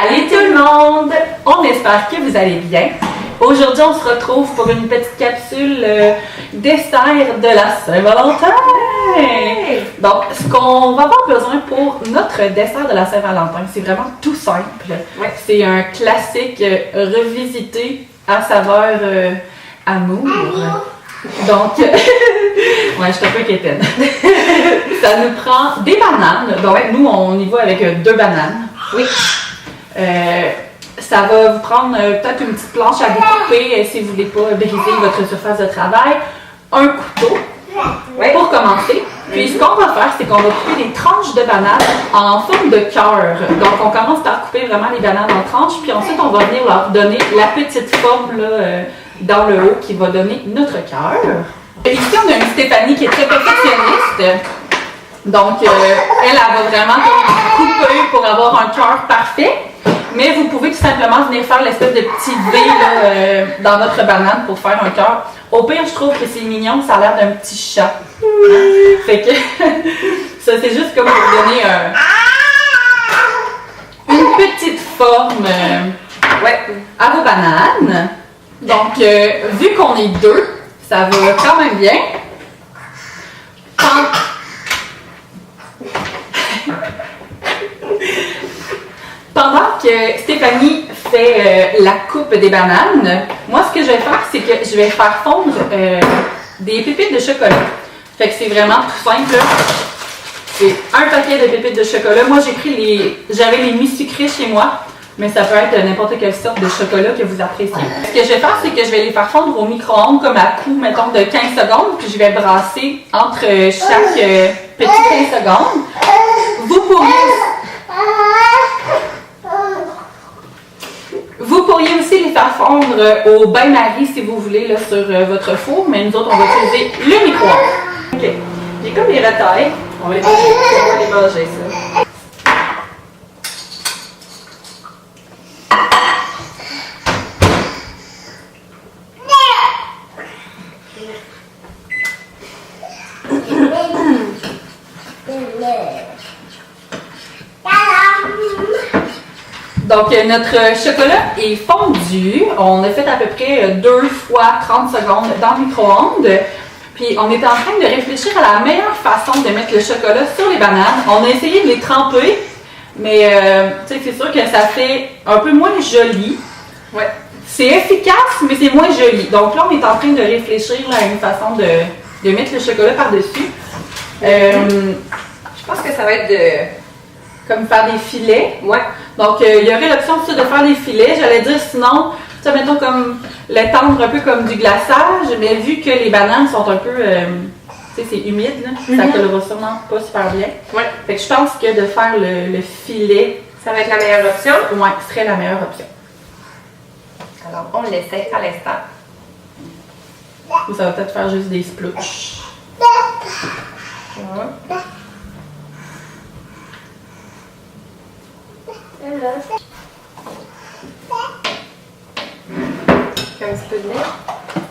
Salut tout le monde! On espère que vous allez bien. Aujourd'hui, on se retrouve pour une petite capsule dessert de la Saint-Valentin. Donc, ce qu'on va avoir besoin pour notre dessert de la Saint-Valentin, c'est vraiment tout simple. Ouais. C'est un classique revisité à saveur amour. Donc, ouais, je suis un peu quétaine. Ça nous prend des bananes. Donc, nous, on y va avec 2 bananes. Oui. Ça va vous prendre peut-être une petite planche à découper si vous ne voulez pas briser votre surface de travail. Un couteau pour commencer. Puis ce qu'on va faire, c'est qu'on va couper des tranches de bananes en forme de cœur. Donc on commence par couper vraiment les bananes en tranches, puis ensuite on va venir leur donner la petite forme là, dans le haut qui va donner notre cœur. Ici on a une Stéphanie qui est très perfectionniste. Donc elle va vraiment couper pour avoir un cœur parfait. Mais vous pouvez tout simplement venir faire l'espèce de petit V là, dans votre banane pour faire un cœur. Au pire, je trouve que c'est mignon, ça a l'air d'un petit chat. Fait que ça, c'est juste comme pour donner une petite forme à vos bananes. Donc, vu qu'on est 2, ça va quand même bien. Pendant que Stéphanie fait la coupe des bananes, moi ce que je vais faire, c'est que je vais faire fondre des pépites de chocolat. Fait que c'est vraiment tout simple. C'est un paquet de pépites de chocolat. Moi j'avais les mi-sucrés chez moi, mais ça peut être n'importe quelle sorte de chocolat que vous appréciez. Ce que je vais faire, c'est que je vais les faire fondre au micro-ondes comme à coup, mettons, de 15 secondes, puis je vais brasser entre chaque petit 15 secondes. Vous pourriez aussi les faire fondre au bain-marie si vous voulez là, sur votre four, mais nous autres, on va utiliser le micro-ondes. OK. J'ai comme les retailles. On va les manger, ça. Donc, notre chocolat est fondu. On a fait à peu près 2 fois 30 secondes dans le micro-ondes. Puis, on est en train de réfléchir à la meilleure façon de mettre le chocolat sur les bananes. On a essayé de les tremper, mais c'est sûr que ça fait un peu moins joli. Ouais. C'est efficace, mais c'est moins joli. Donc là, on est en train de réfléchir là, à une façon de mettre le chocolat par-dessus. Je pense que ça va être comme faire des filets. Ouais. Donc, il y aurait l'option de faire des filets. J'allais dire sinon, mettons comme l'étendre un peu comme du glaçage, mais vu que les bananes sont un peu, c'est humide, là, ça collera sûrement pas super bien. Ouais. Fait que je pense que de faire le filet, ça va être la meilleure option. Ouais, ce serait la meilleure option. Alors, on l'essaie à l'instant. Ou ça va peut-être faire juste des splouches. Ouais. Un petit peu de lait.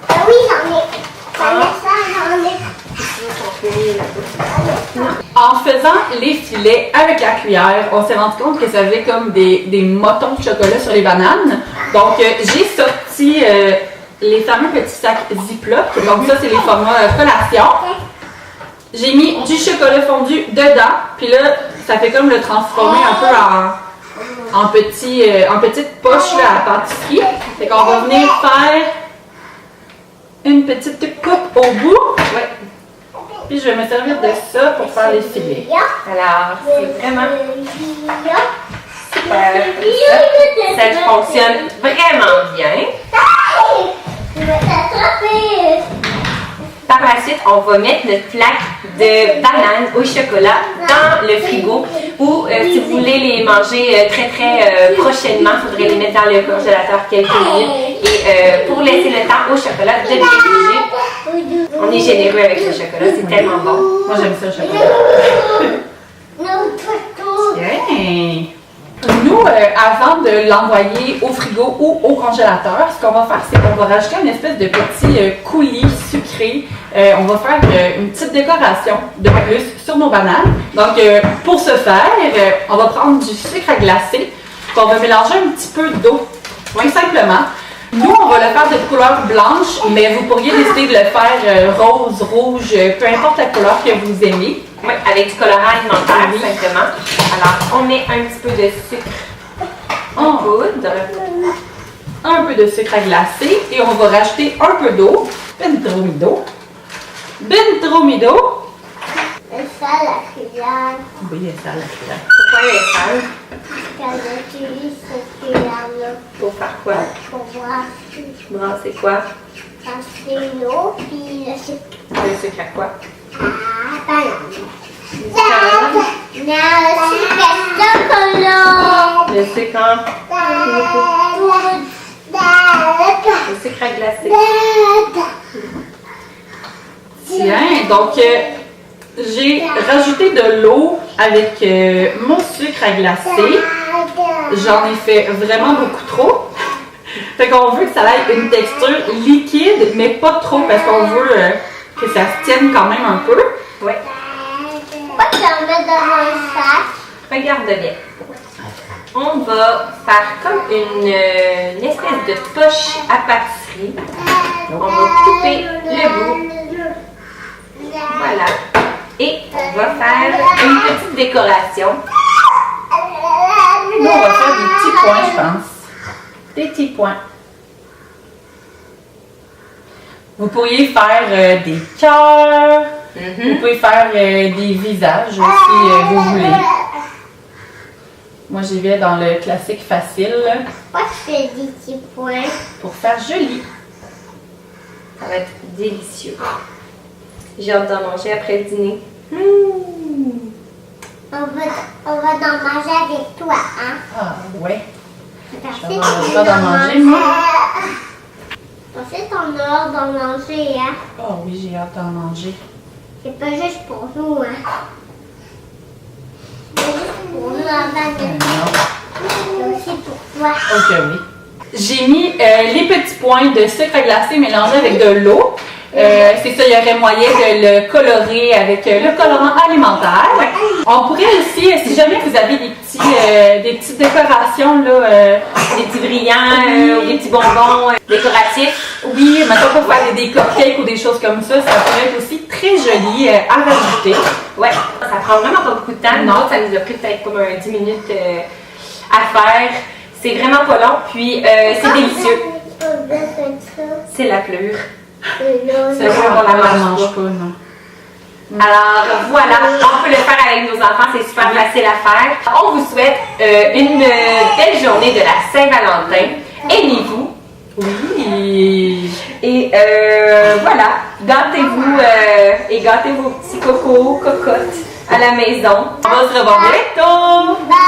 Ah oui, j'en ai. En faisant les filets avec la cuillère, on s'est rendu compte que ça faisait comme des motons de chocolat sur les bananes. Donc, j'ai sorti les fameux petits sacs Ziploc. Donc, ça, c'est les formats collation. J'ai mis du chocolat fondu dedans. Puis là, ça fait comme le transformer un peu en petite poche là, à pâtisserie. Fait qu'on va venir faire une petite coupe au bout. Ouais. Puis je vais me servir de ça pour faire les filets. Alors, c'est vraiment super. Ça fonctionne vraiment bien. Par la suite, on va mettre notre plaque de bananes au chocolat dans le frigo ou si vous voulez les manger très prochainement, il faudrait les mettre dans le congélateur quelques minutes et pour laisser le temps au chocolat de bien bouger. On est généreux avec le chocolat, c'est tellement bon. Moi j'aime ça le chocolat. Bien. Nous, avant de l'envoyer au frigo ou au congélateur, ce qu'on va faire, c'est qu'on va rajouter une espèce de petit coulis sucré. On va faire une petite décoration de plus sur nos bananes. Donc, pour ce faire, on va prendre du sucre à glacer. On va mélanger un petit peu d'eau, tout simplement. Nous, on va le faire de couleur blanche, mais vous pourriez décider de le faire rose, rouge, peu importe la couleur que vous aimez. Oui, avec du colorant alimentaire, simplement. Alors, on met un petit peu de sucre en poudre. Un peu de sucre à glacer et on va rajouter un peu d'eau. Ben trop mis d'eau. Ça, la cuillère. Oui, il y a ça à la cuillère. Pourquoi elle est sale? Quand j'utilise cette cuillère-là Pour faire quoi? pour voir Brasser quoi? passer l'eau, puis le sucre. Le sucre à quoi? Non, le sucre à chocolat. Le sucre en... Le sucre à glacer. Tiens, donc j'ai rajouté de l'eau avec mon sucre à glacer. J'en ai fait vraiment beaucoup trop. Fait qu'on veut que ça ait une texture liquide, mais pas trop parce qu'on veut que ça se tienne quand même un peu. Oui. Pourquoi tu en mets dans un sac? Regarde bien. On va faire comme une espèce de poche à pâtisserie. On va couper le bout. Voilà. Et on va faire une petite décoration. Nous, on va faire des petits points, je pense. Des petits points. Vous pourriez faire des cœurs. Vous pouvez faire des visages si vous voulez. Moi, j'y vais dans le classique facile Pourquoi tu fais des petits points? pour faire joli. Ça va être délicieux. J'ai hâte d'en manger après le dîner. On va en manger avec toi, hein? Ah, ouais. Parce Je vais avoir d'en manger, moi. Ensuite, on a hâte d'en manger, hein? Oh oui, j'ai hâte d'en manger. C'est pas juste pour nous, hein? C'est juste pour nous avant de Non. c'est aussi pour toi. Ok, oui. J'ai mis les petits points de sucre à glacer mélangés avec de l'eau. C'est ça, il y aurait moyen de le colorer avec le colorant alimentaire. On pourrait aussi, si jamais vous avez des petites décorations, là, Des petits brillants, ou des petits bonbons décoratifs. oui, maintenant pour faire des cupcakes ou des choses comme ça pourrait être aussi très joli à rajouter. Ouais, ça prend vraiment pas beaucoup de temps. Non. Nous, ça nous a pris peut-être comme 10 minutes à faire. C'est vraiment pas long, puis c'est délicieux. C'est la pleure. Ça, on la mange pas, non. Alors voilà, on peut le faire avec nos enfants, c'est super facile à faire. On vous souhaite une belle journée de la Saint-Valentin. Aimez-vous. Oui. Et voilà, gâtez-vous et gâtez vos petits cocos, cocottes à la maison. On va se revoir bientôt. Bye!